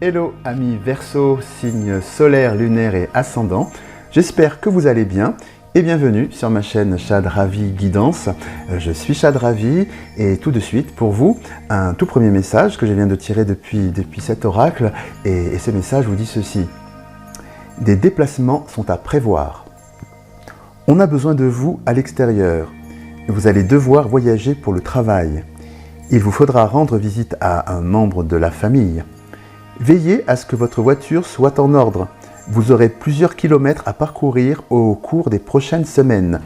Hello amis Verseau, signe solaire, lunaire et ascendant. J'espère que vous allez bien et bienvenue sur ma chaîne Chad Ravi Guidance. Je suis Chad Ravi et tout de suite pour vous, un tout premier message que je viens de tirer depuis cet oracle et ce message vous dit ceci. Des déplacements sont à prévoir. On a besoin de vous à l'extérieur. Vous allez devoir voyager pour le travail. Il vous faudra rendre visite à un membre de la famille. Veillez à ce que votre voiture soit en ordre. Vous aurez plusieurs kilomètres à parcourir au cours des prochaines semaines.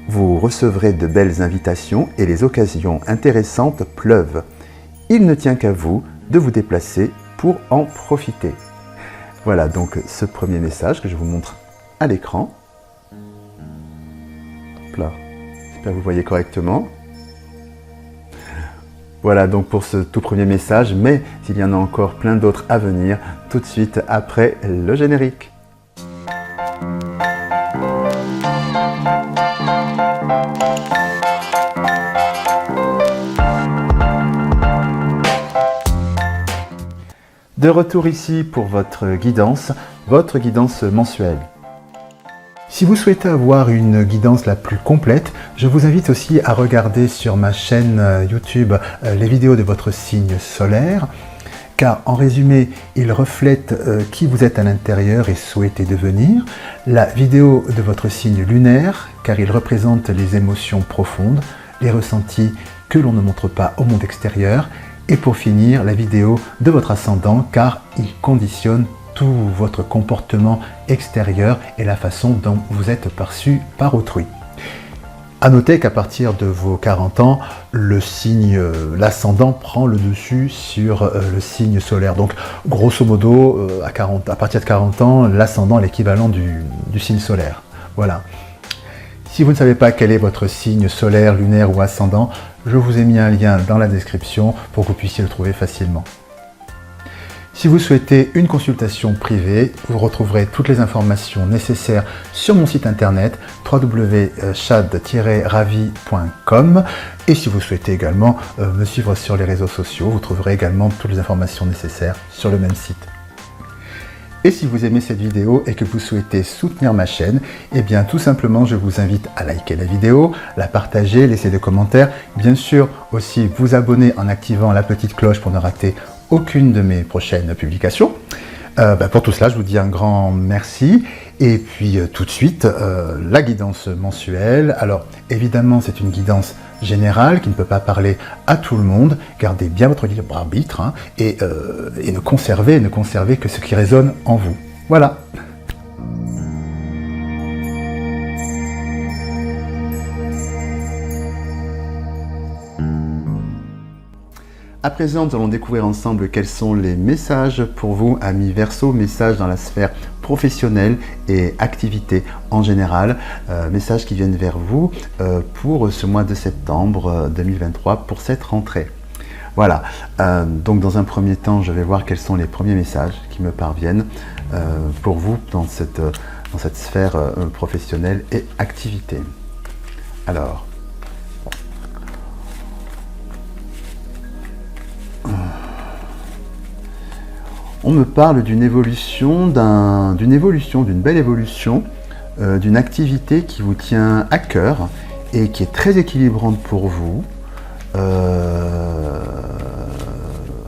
Vous recevrez de belles invitations et les occasions intéressantes pleuvent. Il ne tient qu'à vous de vous déplacer pour en profiter. Voilà donc ce premier message que je vous montre à l'écran. Là, j'espère que vous voyez correctement. Voilà donc pour ce tout premier message, mais il y en a encore plein d'autres à venir tout de suite après le générique. De retour ici pour votre guidance mensuelle. Si vous souhaitez avoir une guidance la plus complète, je vous invite aussi à regarder sur ma chaîne YouTube les vidéos de votre signe solaire, car en résumé, ils reflètent qui vous êtes à l'intérieur et souhaitez devenir. La vidéo de votre signe lunaire, car il représente les émotions profondes, les ressentis que l'on ne montre pas au monde extérieur. Et pour finir, la vidéo de votre ascendant, car il conditionne tout votre comportement extérieur et la façon dont vous êtes perçu par autrui. A noter qu'à partir de vos 40 ans, le signe, l'ascendant prend le dessus sur le signe solaire. Donc grosso modo, à partir de 40 ans, l'ascendant est l'équivalent du signe solaire. Voilà. Si vous ne savez pas quel est votre signe solaire, lunaire ou ascendant, je vous ai mis un lien dans la description pour que vous puissiez le trouver facilement. Si vous souhaitez une consultation privée, vous retrouverez toutes les informations nécessaires sur mon site internet www.chad-ravi.com et si vous souhaitez également me suivre sur les réseaux sociaux, vous trouverez également toutes les informations nécessaires sur le même site. Et si vous aimez cette vidéo et que vous souhaitez soutenir ma chaîne, eh bien tout simplement je vous invite à liker la vidéo, la partager, laisser des commentaires, bien sûr aussi vous abonner en activant la petite cloche pour ne rater aucune de mes prochaines publications. Pour tout cela, je vous dis un grand merci. Et puis tout de suite, la guidance mensuelle. Alors évidemment, c'est une guidance générale qui ne peut pas parler à tout le monde. Gardez bien votre libre arbitre et ne conservez que ce qui résonne en vous. Voilà. À présent, nous allons découvrir ensemble quels sont les messages pour vous, amis Verseau, messages dans la sphère professionnelle et activité en général, messages qui viennent vers vous pour ce mois de septembre 2023, pour cette rentrée. Voilà, donc dans un premier temps, je vais voir quels sont les premiers messages qui me parviennent pour vous dans cette sphère professionnelle et activité. Alors, on me parle d'une évolution, d'une belle évolution, d'une activité qui vous tient à cœur et qui est très équilibrante pour vous.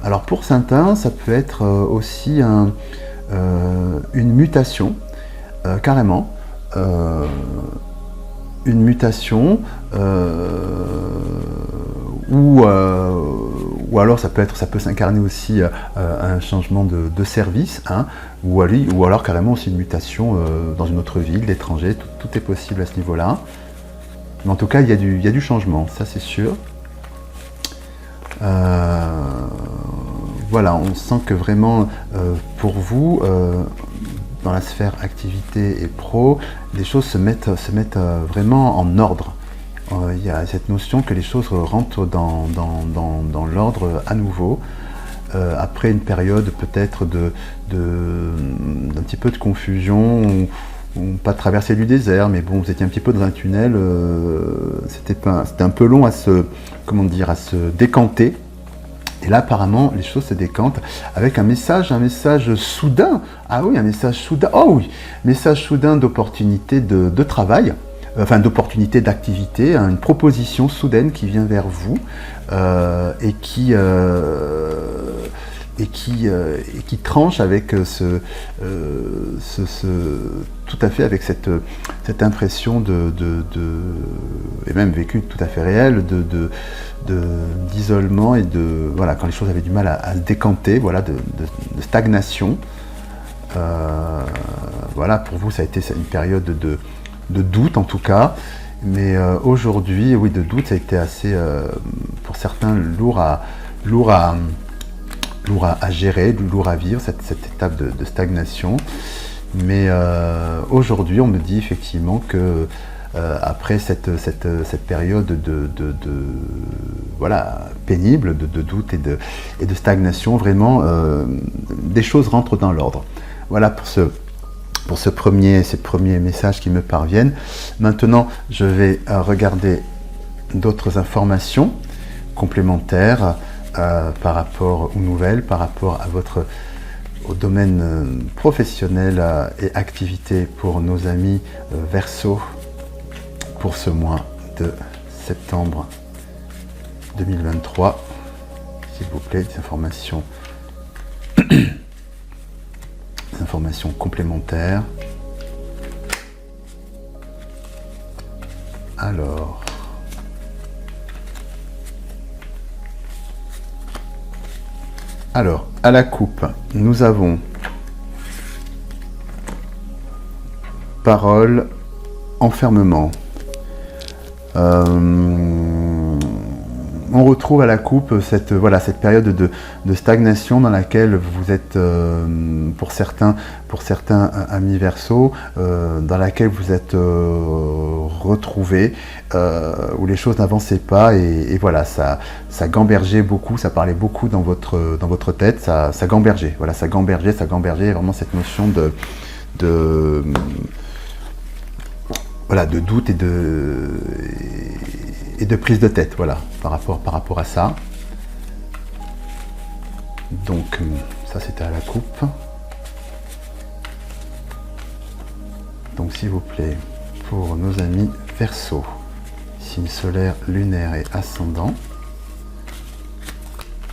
Alors pour certains, ça peut être aussi une mutation, carrément. Une mutation ou alors ça peut s'incarner aussi un changement de service, ou alors carrément aussi une mutation dans une autre ville, l'étranger, tout est possible à ce niveau-là. Mais en tout cas, il y a du changement, ça c'est sûr. Voilà, on sent que vraiment pour vous, dans la sphère activité et pro, les choses se mettent vraiment en ordre. Il y a cette notion que les choses rentrent dans l'ordre à nouveau, après une période peut-être d'un petit peu de confusion, ou pas traverser du désert, mais bon, vous étiez un petit peu dans un tunnel, c'était un peu long à se décanter, Et là, apparemment, les choses se décantent avec un message soudain. Ah oui, un message soudain. Oh oui, message soudain d'opportunité de travail, enfin d'opportunité d'activité, hein, une proposition soudaine qui vient vers vous et qui tranche avec tout à fait avec cette impression et même vécu tout à fait réel d'isolement et voilà, quand les choses avaient du mal à se décanter, voilà, de stagnation. Voilà, pour vous ça a été une période de doute en tout cas, mais aujourd'hui, oui, de doute, ça a été assez, pour certains, lourd à gérer, lourd à vivre, cette étape de stagnation. Mais aujourd'hui, on me dit effectivement que après cette période voilà, pénible, de doute et de stagnation, vraiment, des choses rentrent dans l'ordre. Voilà pour ces premiers messages qui me parviennent. Maintenant, je vais regarder d'autres informations complémentaires par rapport aux nouvelles, par rapport au domaine professionnel et activité pour nos amis Verseau pour ce mois de septembre 2023. S'il vous plaît, des informations complémentaires. Alors, à la coupe, nous avons parole, enfermement. On retrouve à la coupe cette période de stagnation dans laquelle vous êtes, pour certains amis Verseau, dans laquelle vous êtes retrouvés, où les choses n'avançaient pas et voilà, ça gambergeait beaucoup, ça parlait beaucoup dans votre tête, ça gambergeait, voilà, ça gambergeait, vraiment cette notion de doute et de prise de tête, voilà, par rapport à ça. Donc ça c'était à la coupe. Donc s'il vous plaît, pour nos amis Verseau, signe solaire, lunaire et ascendant,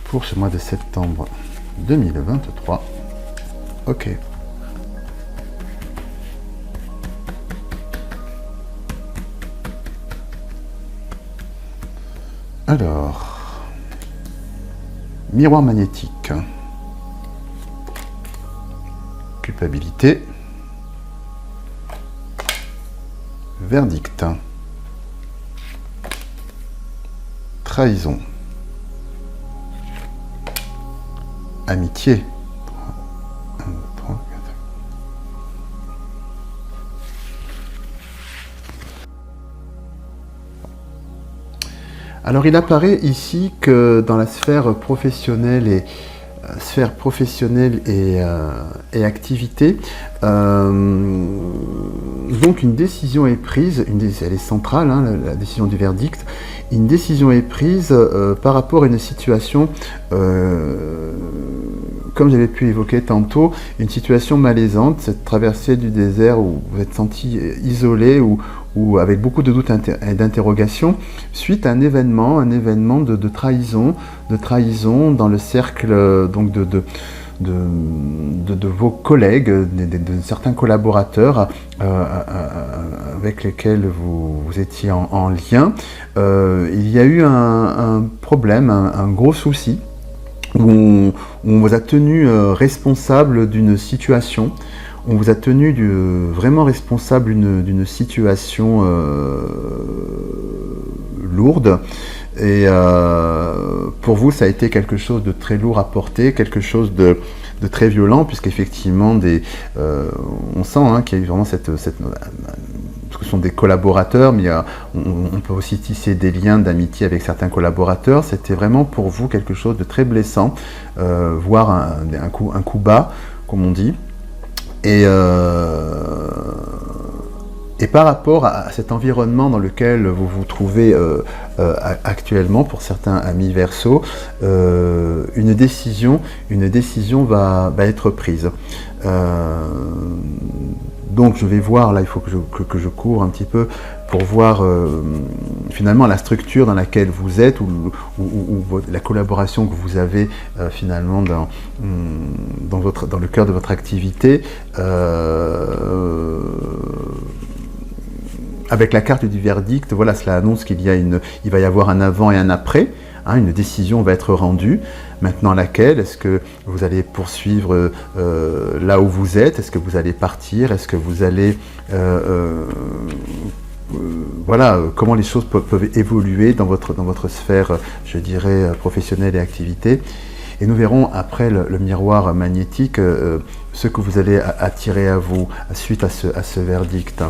pour ce mois de septembre 2023. Ok. Alors, miroir magnétique, culpabilité, verdict, trahison, amitié, alors il apparaît ici que dans la sphère professionnelle et activité, donc une décision est prise, elle est centrale, hein, la décision du verdict, une décision est prise par rapport à une situation, comme j'avais pu évoquer tantôt, une situation malaisante, cette traversée du désert où vous êtes senti isolé ou avec beaucoup de doutes et d'interrogations, suite à un événement de trahison dans le cercle donc de vos collègues, de certains collaborateurs avec lesquels vous étiez en lien. Il y a eu un problème, un gros souci, où on vous a tenu responsable d'une situation. On vous a tenu vraiment responsable d'une situation lourde et pour vous ça a été quelque chose de très lourd à porter, quelque chose de très violent, puisqu'effectivement on sent hein, qu'il y a eu vraiment ce sont des collaborateurs, mais on peut aussi tisser des liens d'amitié avec certains collaborateurs. C'était vraiment pour vous quelque chose de très blessant, voire un coup bas, comme on dit. Et Et par rapport à cet environnement dans lequel vous vous trouvez actuellement, pour certains amis Verseau, une décision va être prise. Donc je vais voir, là il faut que je cours un petit peu pour voir finalement la structure dans laquelle vous êtes ou la collaboration que vous avez finalement dans le cœur de votre activité. Avec la carte du verdict, voilà, cela annonce qu'il va y avoir un avant et un après. Hein, une décision va être rendue. Maintenant, laquelle? Est-ce que vous allez poursuivre là où vous êtes? Est-ce que vous allez partir? Est-ce que vous allez... voilà, comment les choses peuvent évoluer dans votre sphère, je dirais, professionnelle et activité. Et nous verrons après le miroir magnétique ce que vous allez attirer à vous suite à ce verdict.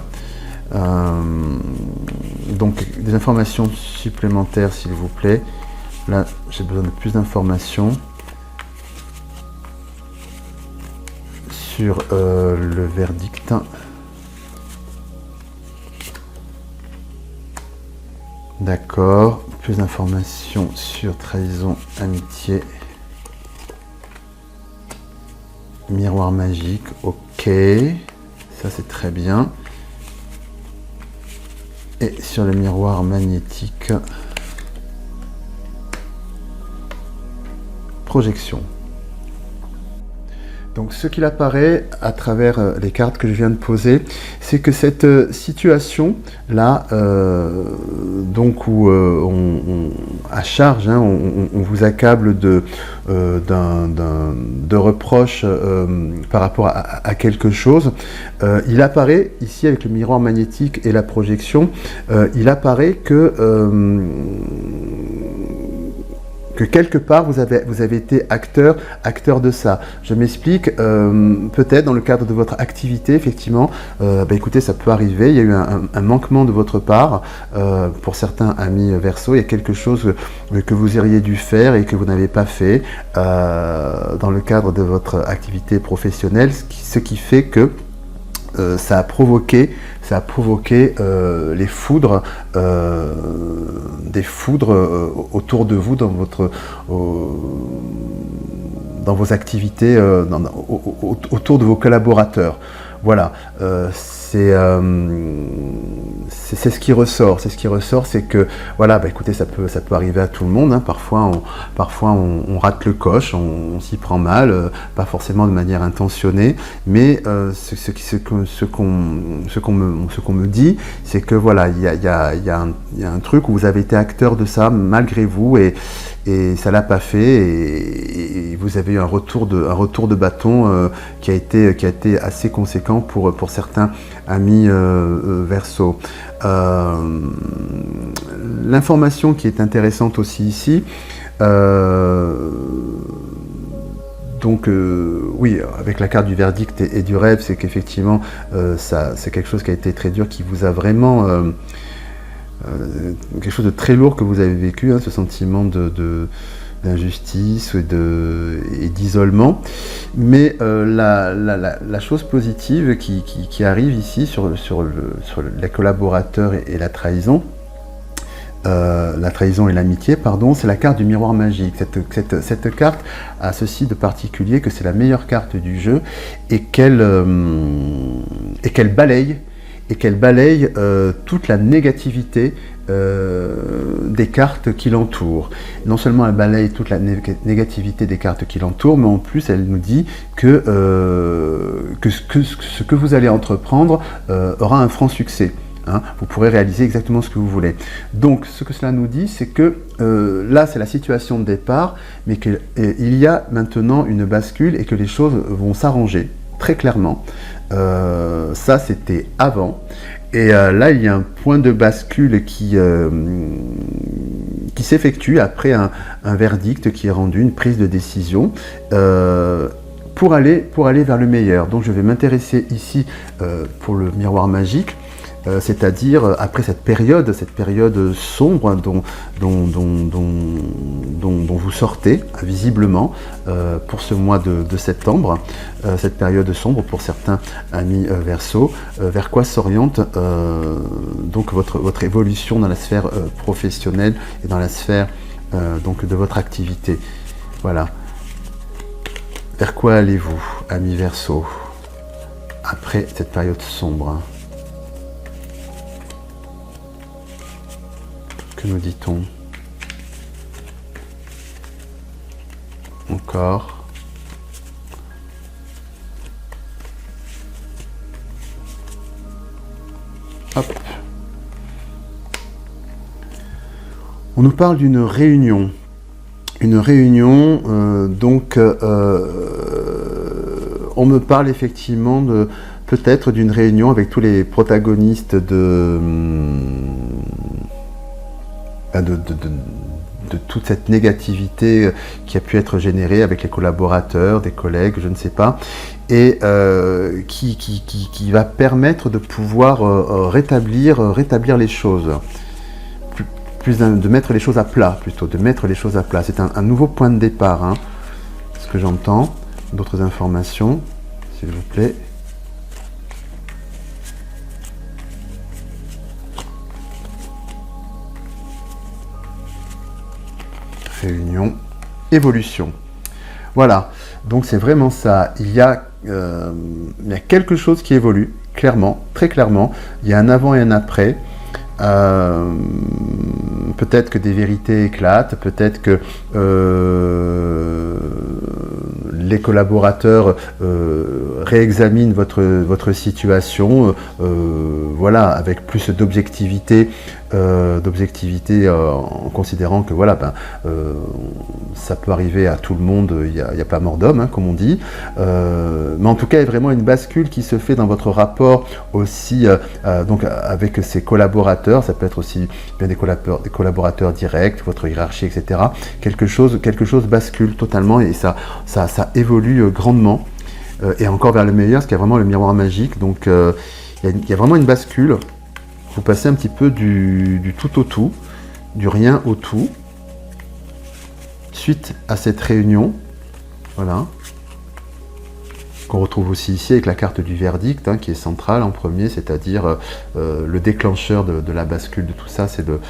Donc des informations supplémentaires s'il vous plaît. Là j'ai besoin de plus d'informations sur le verdict. D'accord, plus d'informations sur trahison, amitié, miroir magique, ok, ça c'est très bien. Et sur le miroir magnétique, projection. Donc ce qu'il apparaît à travers les cartes que je viens de poser, c'est que cette situation là, donc où à charge, hein, on vous accable de reproches par rapport à quelque chose, il apparaît ici avec le miroir magnétique et la projection, il apparaît que quelque part vous avez été acteur de ça. Je m'explique, peut-être dans le cadre de votre activité, effectivement, écoutez, ça peut arriver, il y a eu un manquement de votre part, pour certains amis Verseau, il y a quelque chose que vous auriez dû faire et que vous n'avez pas fait dans le cadre de votre activité professionnelle, ce qui fait que ça a provoqué les foudres, des foudres autour de vous dans vos activités, autour de vos collaborateurs. Voilà, c'est ce qui ressort. C'est que voilà, écoutez, ça peut arriver à tout le monde. Hein. Parfois on rate le coche, on s'y prend mal, pas forcément de manière intentionnée, mais ce qu'on me dit, c'est que voilà, il y a un truc où vous avez été acteur de ça malgré vous et ça l'a pas fait et vous avez eu un retour de bâton qui a été assez conséquent pour certains amis Verseau. L'information qui est intéressante aussi ici, donc oui, avec la carte du verdict et du rêve, c'est qu'effectivement c'est quelque chose qui a été très dur, qui vous a vraiment quelque chose de très lourd que vous avez vécu, hein, ce sentiment d'injustice et d'isolement. Mais la chose positive qui arrive ici sur les collaborateurs et la trahison et l'amitié, pardon, c'est la carte du miroir magique. Cette carte a ceci de particulier que c'est la meilleure carte du jeu et qu'elle balaye toute la négativité des cartes qui l'entourent. Non seulement elle balaye toute la négativité des cartes qui l'entourent, mais en plus elle nous dit que ce que vous allez entreprendre aura un franc succès. Hein, vous pourrez réaliser exactement ce que vous voulez. Donc ce que cela nous dit, c'est que là c'est la situation de départ, mais qu'il y a maintenant une bascule et que les choses vont s'arranger très clairement. Ça c'était avant. Et là, il y a un point de bascule qui s'effectue après un verdict qui est rendu, une prise de décision, pour aller vers le meilleur. Donc je vais m'intéresser ici pour le miroir magique. c'est-à-dire après cette période sombre dont vous sortez visiblement pour ce mois de septembre, cette période sombre pour certains amis Verseau, vers quoi s'oriente donc votre évolution dans la sphère professionnelle et dans la sphère donc de votre activité. Voilà. Vers quoi allez-vous, amis Verseau, après cette période sombre? Que nous dit-on? Encore. Hop. On nous parle d'une réunion. Une réunion, on me parle effectivement peut-être d'une réunion avec tous les protagonistes de toute cette négativité qui a pu être générée avec les collaborateurs, des collègues, je ne sais pas, et qui va permettre de pouvoir rétablir les choses. De mettre les choses à plat, plutôt, de mettre les choses à plat. C'est un nouveau point de départ, hein, ce que j'entends. D'autres informations, s'il vous plaît. Réunion, évolution. Voilà, donc c'est vraiment ça. Il y a quelque chose qui évolue, clairement, très clairement. Il y a un avant et un après. Peut-être que des vérités éclatent, peut-être que les collaborateurs réexaminent votre situation, voilà, avec plus d'objectivité, en considérant que voilà, ça peut arriver à tout le monde, il n'y a pas mort d'homme, hein, comme on dit, mais en tout cas il y a vraiment une bascule qui se fait dans votre rapport aussi donc avec ces collaborateurs. Ça peut être aussi bien des collaborateurs directs, votre hiérarchie, etc. Quelque chose bascule totalement et ça évolue grandement et encore vers le meilleur, parce qu'il y a vraiment le miroir magique. Donc il y a vraiment une bascule. Vous passez un petit peu du tout au tout, du rien au tout, suite à cette réunion, voilà, qu'on retrouve aussi ici avec la carte du verdict, hein, qui est centrale en premier, c'est-à-dire le déclencheur de la bascule de tout ça, c'est de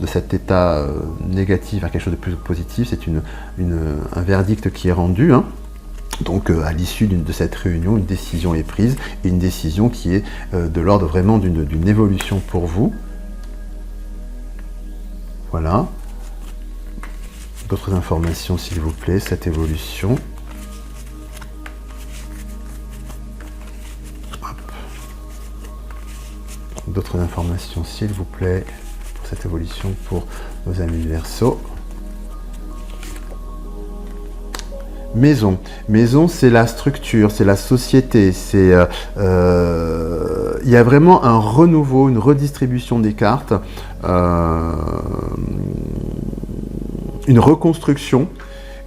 cet état négatif à quelque chose de plus positif. C'est un verdict qui est rendu, hein. Donc à l'issue de cette réunion, une décision est prise, et une décision qui est de l'ordre vraiment d'une évolution pour vous. Voilà. D'autres informations s'il vous plaît, cette évolution. D'autres informations s'il vous plaît, pour cette évolution pour nos amis Verseau. Maison. Maison, c'est la structure, c'est la société, c'est il y a vraiment un renouveau, une redistribution des cartes, une reconstruction.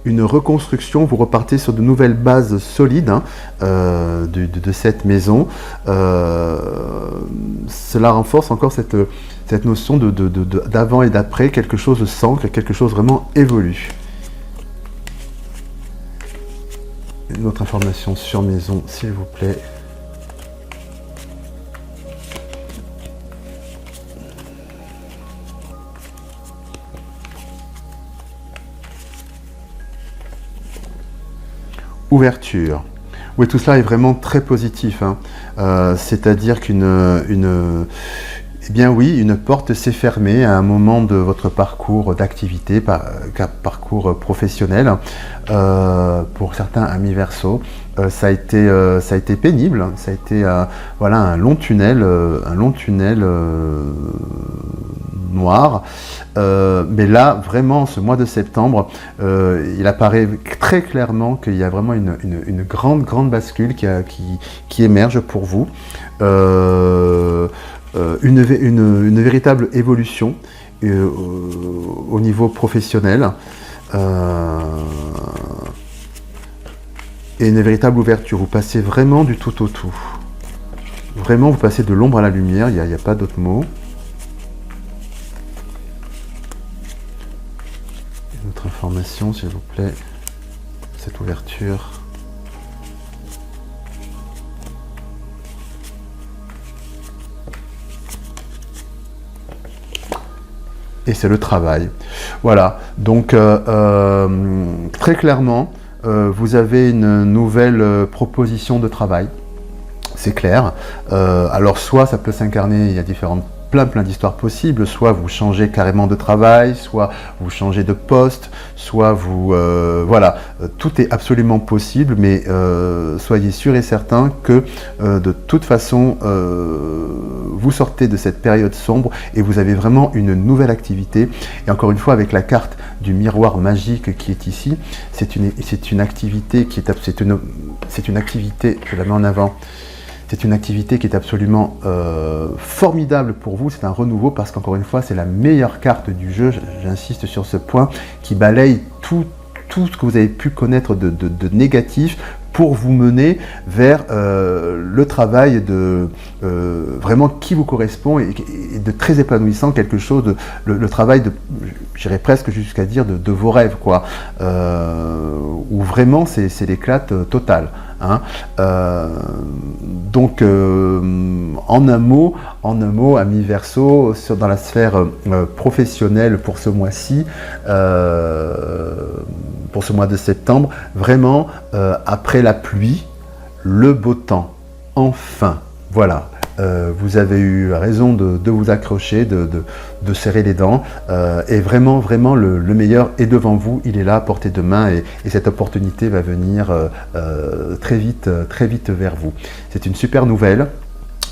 Vous repartez sur de nouvelles bases solides, hein, de cette maison. Cela renforce encore cette notion d'avant et d'après, quelque chose s'ancre, quelque chose vraiment évolue. Une autre information sur maison, s'il vous plaît. Ouverture. Oui, tout cela est vraiment très positif, hein. C'est-à-dire une porte s'est fermée à un moment de votre parcours d'activité, parcours professionnel. Pour certains amis Verseau, ça a été pénible, ça a été voilà, un long tunnel noir. Mais là, vraiment, ce mois de septembre, il apparaît très clairement qu'il y a vraiment une grande bascule qui émerge pour vous. Une véritable évolution au niveau professionnel et une véritable ouverture. Vous passez vraiment du tout au tout. vraiment, vous passez de l'ombre à la lumière, il n'y a pas d'autre mot. Une autre information, s'il vous plaît, cette ouverture. Et c'est le travail. Voilà, donc très clairement, vous avez une nouvelle proposition de travail, c'est clair. Alors soit ça peut s'incarner, il y a plein d'histoires possibles, soit vous changez carrément de travail, soit vous changez de poste, soit vous... voilà, tout est absolument possible, mais soyez sûr et certain que de toute façon, vous sortez de cette période sombre et vous avez vraiment une nouvelle activité. Et encore une fois, avec la carte du miroir magique qui est ici, c'est une activité qui est... C'est une activité, je la mets en avant, c'est une activité qui est absolument formidable pour vous, c'est un renouveau parce qu'encore une fois, c'est la meilleure carte du jeu, j'insiste sur ce point, qui balaye tout ce que vous avez pu connaître de négatif pour vous mener vers le travail de vraiment qui vous correspond et de très épanouissant, quelque chose, le travail de, j'irais presque jusqu'à dire de vos rêves, quoi, où vraiment c'est l'éclate totale. Hein. Donc, en un mot, ami Verseau, dans la sphère professionnelle pour ce mois-ci, pour ce mois de septembre, vraiment, après la pluie, le beau temps, enfin, voilà. Vous avez eu raison de vous accrocher, de serrer les dents, et vraiment, le meilleur est devant vous, il est là à portée de main, et cette opportunité va venir très vite vers vous. C'est une super nouvelle,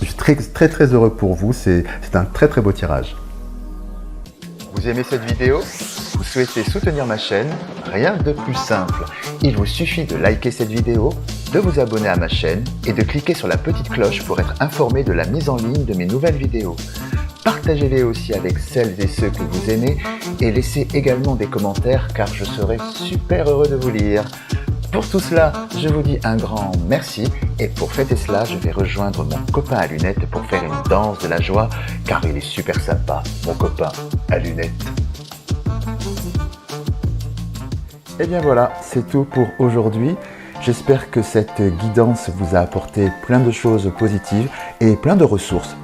je suis très heureux pour vous, c'est un très beau tirage. Vous aimez cette vidéo? Vous souhaitez soutenir ma chaîne? Rien de plus simple. Il vous suffit de liker cette vidéo, de vous abonner à ma chaîne et de cliquer sur la petite cloche pour être informé de la mise en ligne de mes nouvelles vidéos. Partagez-les aussi avec celles et ceux que vous aimez et laissez également des commentaires car je serai super heureux de vous lire. Pour tout cela, je vous dis un grand merci et pour fêter cela, je vais rejoindre mon copain à lunettes pour faire une danse de la joie car il est super sympa, mon copain à lunettes. Et bien voilà, c'est tout pour aujourd'hui. J'espère que cette guidance vous a apporté plein de choses positives et plein de ressources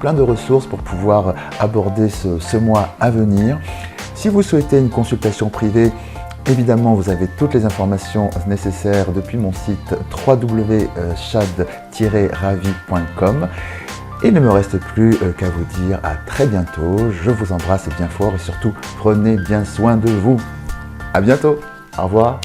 pour pouvoir aborder ce mois à venir. Si vous souhaitez une consultation privée, évidemment, vous avez toutes les informations nécessaires depuis mon site www.chad-ravi.com. Il ne me reste plus qu'à vous dire à très bientôt. Je vous embrasse bien fort et surtout, prenez bien soin de vous. À bientôt. Au revoir.